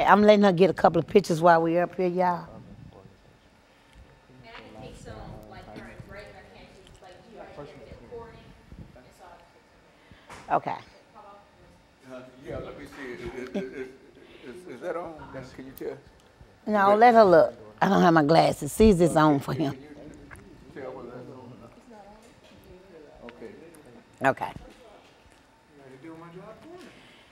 I'm letting her get a couple of pictures while we're up here, y'all. And I can take some like during break. I can't just like you right here get recording. And so I can Okay. Yeah, let me see. Is that on? Can you tell? No, let her look. I don't have my glasses. See this on for him. Can you tell whether that's on or not? Okay. Okay. You're doing my job for me.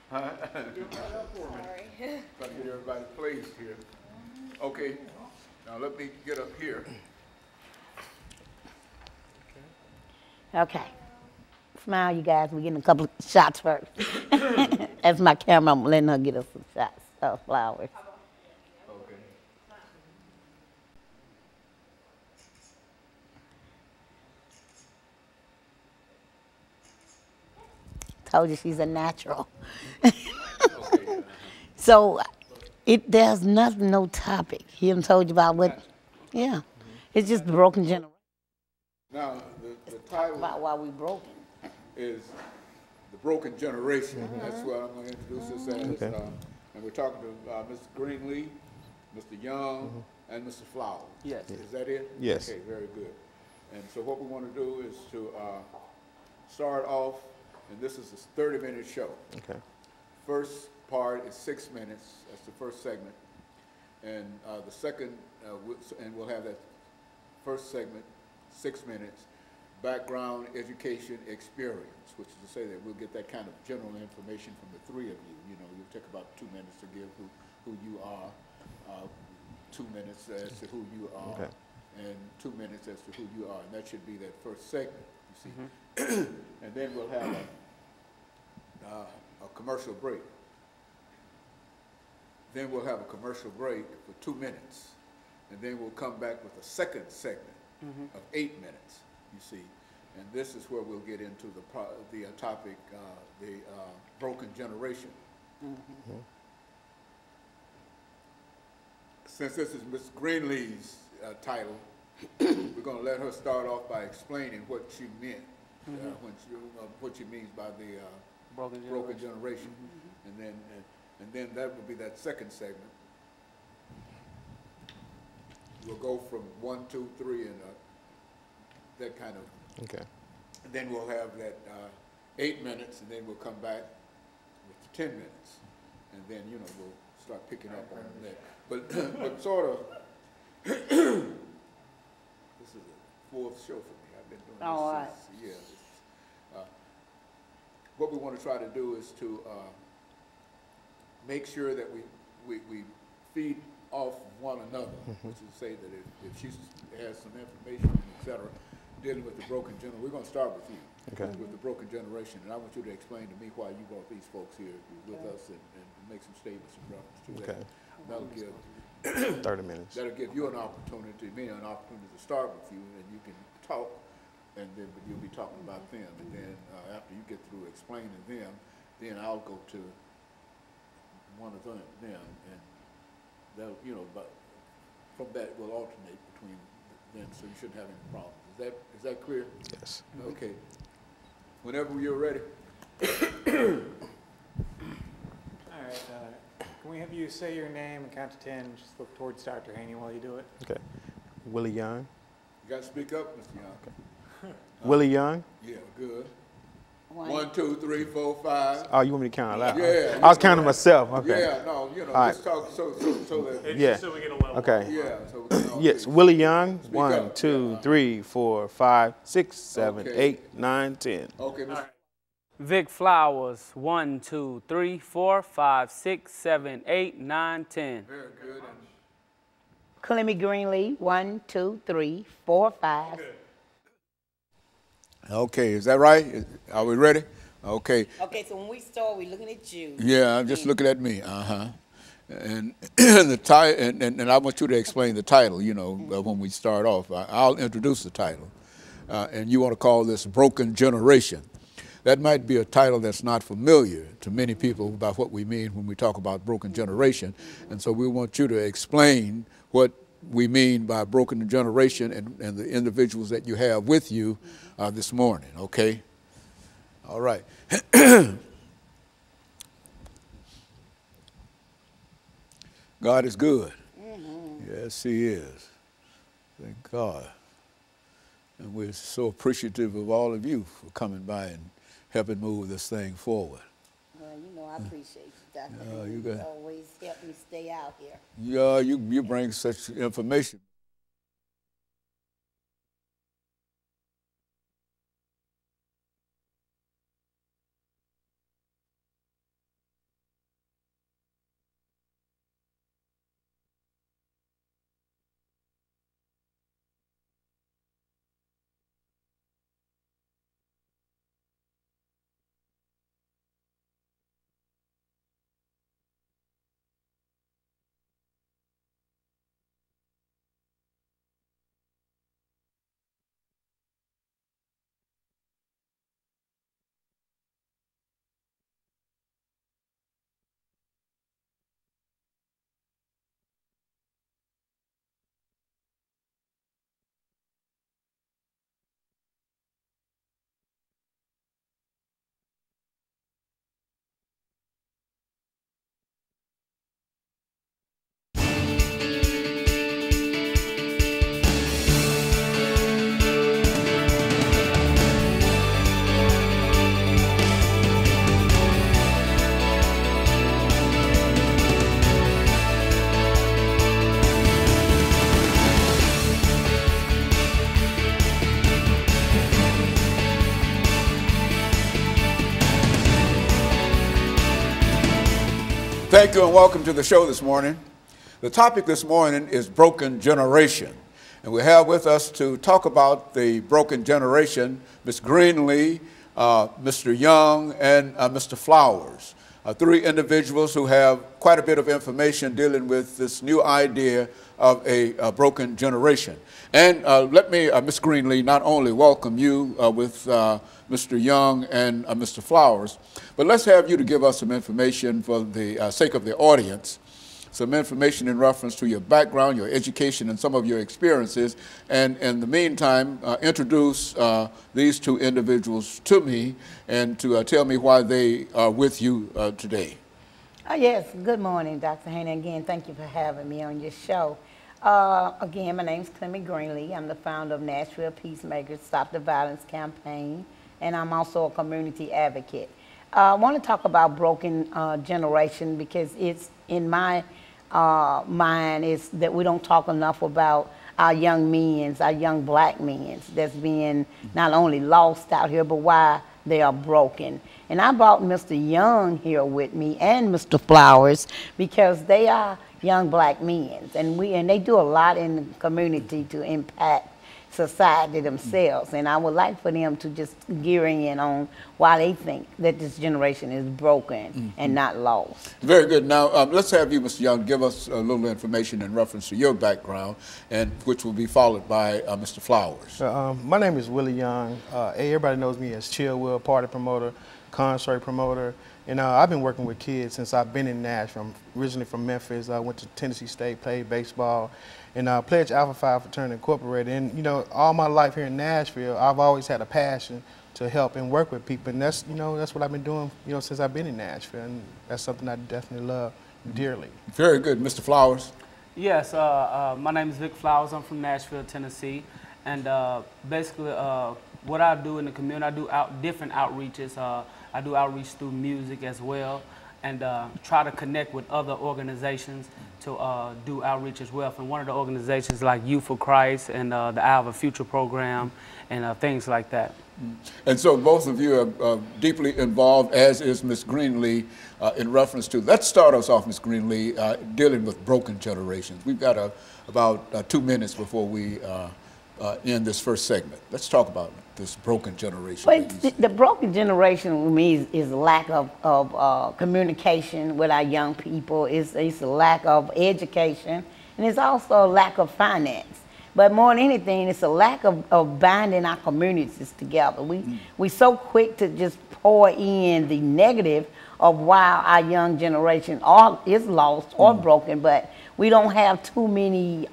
Huh? You're doing my job for me. Sorry. Trying to get everybody placed here. Okay. Now let me get up here. Okay. Smile, you guys. We're getting a couple of shots first. That's my camera. I'm letting her get us some shots of flowers. Okay. Told you she's a natural. Okay. So there's nothing, no topic. He done told you about what, yeah. It's just the broken generation. Now the title About why we broken. is The Broken Generation. That's what I'm going to introduce this as. Okay. And we're talking to Mr. Greenlee, Mr. Young, and Mr. Flowers. Yes. Is that it? Yes. Okay, very good. And so what we want to do is to start off, and this is a 30-minute show. Okay. First part is 6 minutes. That's the first segment. And the second, and we'll have that first segment, 6 minutes, background, education, experience, which is to say that we'll get that kind of general information from the three of you. You know, you'll take about 2 minutes to give who you are, 2 minutes as to who you are, Okay. and 2 minutes as to who you are. And that should be that first segment, you see. And then we'll have a commercial break. Then we'll have a commercial break for 2 minutes. And then we'll come back with a second segment of 8 minutes, you see. And this is where we'll get into the topic, the broken generation. Since this is Ms. Greenlee's title, we're going to let her start off by explaining what she meant, what she means by the broken generation. And then that will be that second segment. We'll go from 1, 2, 3, and that kind of. Okay. And then we'll have that 8 minutes, and then we'll come back with 10 minutes, and then we'll start picking up on that. But sort of, this is the fourth show for me. I've been doing this since, yeah. What we want to try to do is to make sure that we feed off one another, which is to say that if she has some information, et cetera, dealing with the broken generation, we're going to start with you, with the broken generation, and I want you to explain to me why you brought these folks here with us and make some statements in reference to that. That'll give 30 minutes. That'll give you an opportunity, me an opportunity to start with you, and you can talk, and then but you'll be talking about them, and then after you get through explaining them, then I'll go to one of them, and that but from that we'll alternate between them, so you shouldn't have any problems. Is that clear? Yes. Okay. Whenever you're ready. All right. Can we have you say your name and count to 10? Just look towards Dr. Haney while you do it. Okay. Willie Young. You got to speak up, Mr. Young. Okay. Willie Young. Yeah, good. 1, 2, 3, 4, 5. Oh, you want me to count out loud? Yeah. I was counting myself. Okay. Yeah, no, Right. just talk so that. Yeah. So we get a level. Okay. Yeah. So we can all Yes. see. Willie Young. Speak 1, up. 2, 3, 4, 5, 6, 7, Okay. 8, 9, 10. Okay, Mr. Vic Flowers, 1, 2, 3, 4, 5, 6, 7, 8, 9, 10. Very good. Clemmy Greenlee, 1, 2, 3, 4, 5. Okay, is that right? Are we ready? Okay. Okay, so when we start, we're looking at you. Yeah, I'm just looking at me. And the title, and I want you to explain the title. When we start off, I'll introduce the title, and you want to call this "Broken Generation." That might be a title that's not familiar to many people about what we mean when we talk about broken generation, and so we want you to explain what we mean by broken generation and the individuals that you have with you this morning. Okay. All right. God is good. Yes, He is. Thank God. And we're so appreciative of all of you for coming by and helping move this thing forward. Well, you know, I appreciate you, Dr. You You got- always help me stay out here. Yeah, you bring such information. Thank you and welcome to the show this morning. The topic this morning is broken generation. And we have with us to talk about the broken generation, Ms. Greenlee, Mr. Young, and Mr. Flowers. Three individuals who have quite a bit of information dealing with this new idea of a broken generation. And let me, Ms. Greenlee, not only welcome you with Mr. Young and Mr. Flowers, but let's have you to give us some information for the sake of the audience, some information in reference to your background, your education, and some of your experiences. And in the meantime, introduce these two individuals to me and to tell me why they are with you today. Yes, good morning, Dr. Haney. Again, thank you for having me on your show. Again, my name is Clement Greenlee. I'm the founder of Nashville Peacemakers Stop the Violence Campaign, and I'm also a community advocate. I want to talk about broken generation because it's in my mind is that we don't talk enough about our young men, our young black men that's being not only lost out here, but why they are broken. And I brought Mr. Young here with me and Mr. Flowers because they are young black men, and they do a lot in the community to impact society themselves. And I would like for them to just gear in on why they think that this generation is broken and not lost. Very good. Now, let's have you, Mr. Young, give us a little information in reference to your background, and which will be followed by Mr. Flowers. My name is Willie Young. Everybody knows me as Chill Will, party promoter, concert promoter. And I've been working with kids since I've been in Nashville. I'm originally from Memphis. I went to Tennessee State, played baseball, and pledged Alpha Phi Fraternity Incorporated. And, you know, all my life here in Nashville, I've always had a passion to help and work with people. And that's, you know, that's what I've been doing, you know, since I've been in Nashville. And that's something I definitely love dearly. Very good. Mr. Flowers? Yes, my name is Vic Flowers. I'm from Nashville, Tennessee. And basically, what I do in the community, I do different outreaches. I do outreach through music as well, and try to connect with other organizations to do outreach as well. From one of the organizations like Youth for Christ and the Hour of a Future program and things like that. And so both of you are deeply involved, as is Ms. Greenlee, in reference to, let's start us off, Ms. Greenlee, dealing with broken generations. We've got about 2 minutes before we end this first segment. Let's talk about this broken generation. But the broken generation with me is lack of communication with our young people. It's a lack of education, and it's also a lack of finance. But more than anything, it's a lack of binding our communities together. We so quick to just pour in the negative of why our young generation is lost or broken, but we don't have too many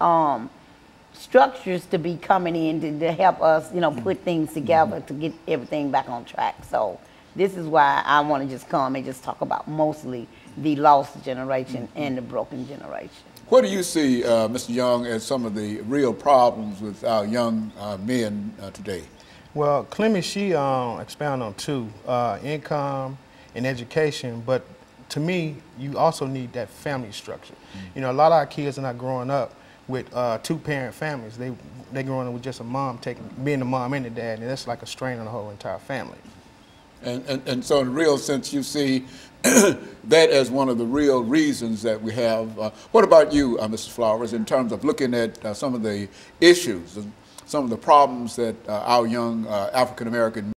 structures to be coming in to help us, you know, put things together to get everything back on track. So this is why I want to just come and just talk about mostly the lost generation and the broken generation. What do you see, Mr. Young, as some of the real problems with our young men today? Well, Clemmy, she expound on two, income and education, but to me, you also need that family structure. You know, a lot of our kids are not growing up with two-parent families. They growing up with just a mom being the mom and the dad, and that's like a strain on the whole entire family. And so in real sense, you see that as one of the real reasons that we have. What about you, Mrs. Flowers, in terms of looking at some of the issues, some of the problems that our young African-American